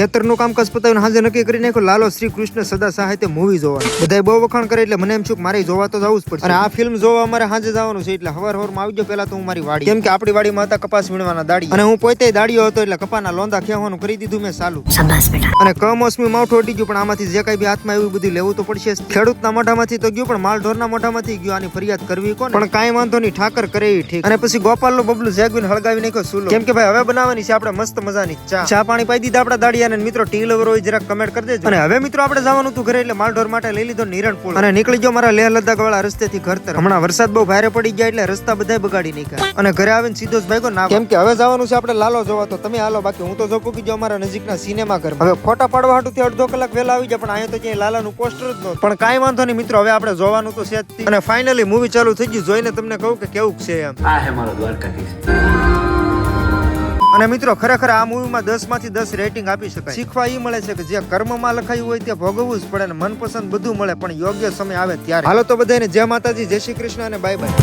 ખેતરનું કામકાજ પતાવીને હાજર નક્કી કરી નાખ્યો લાલો શ્રી કૃષ્ણ સદા સાહિત્ય મૂવી જોવાનું. બધાય બહુ વખાણ કરે એટલે મને એમ છું કે મારે જોવા તો જવું જ પડશે. અને આ ફિલ્મ જોવા અમારે હાજે જવાનું છે એટલે હવારમાં આવી જાવ પેલા તો હું મારી વાડી, કેમ કે આપણી વાડીમાં હતા કપાસ વીણવાના દાડી, અને હું પોતે દાડીઓ હતો એટલે કપાના લોંદા ખેવાનું કરી દીધું મેં ચાલુ. અને કમોસમી માવઠું અડી ગયું, પણ આમાંથી જે કઈ બી હાથમાં આવ્યું બધું લેવું તો પડશે. ખેડૂતના મોઢામાંથી તો ગયું, પણ માલ ઢોરના મોઢામાંથી ગયું. આની ફરિયાદ કરવી કોણ? પણ કાંઈ વાંધો નહીં, ઠાકર કરે એ ઠીક. અને પછી ગોપાલનું બબલું જેગવીને હળગાવી નાખ્યો સુલો, કેમ કે ભાઈ હવે બનાવવાની છે આપણે મસ્ત મજાની ચા પાણી પાઈ દીધા આપડા દાડિયાને. મિત્રો ટી લવર હોય જરા કમેન્ટ કરી દેજો. અને હવે મિત્રો આપણે જવાનું હતું ઘરે, એટલે માલઢોર માટે લઈ લીધો નિરણપુર અને નીકળી ગયો મારા લેહ લદ્દાખ વાળા રસ્તેથી ઘર તરફ. હમણાં વરસાદ બહુ ભારે પડી ગયા એટલે રસ્તા બધા બગાડી નાખ્યા, અને ઘરે આવીને સીધો જ ભાગ્યો ના, કેમ કે હવે જવાનું છે આપણે લાલો જોવા. તો તમે હાલો, બાકી હું તો જો પૂકી જાઉં મારા નજીકના સિનેમા ઘર. હવે ફોટા પાડવા હાટુથી અડધો કલાક વહેલા આવી જાય, પણ અહીંયા તો ક્યાંય લાલાનું પોસ્ટર જ નહોતું. પણ કાંઈ વાંધો નહીં મિત્રો, હવે આપણે જોવાનું તો છે જ. અને ફાઇનલી મૂવી ચાલુ થઈ ગયું. જોઈને તમને કહું કે કેવું છે એમ. આ હે મારો દ્વારકાધીશ. અને મિત્રો ખરેખર આ મૂવીમાં 10 માંથી 10 રેટિંગ આપી શકાય. શીખવા એ મળે છે કે જે કર્મમાં લખાયું હોય તે ભોગવવું જ પડે, અને મનપસંદ બધું મળે, પણ યોગ્ય સમય આવે ત્યારે. હાલો તો બધાને જય માતાજી, જય શ્રી કૃષ્ણ અને બાય બાય.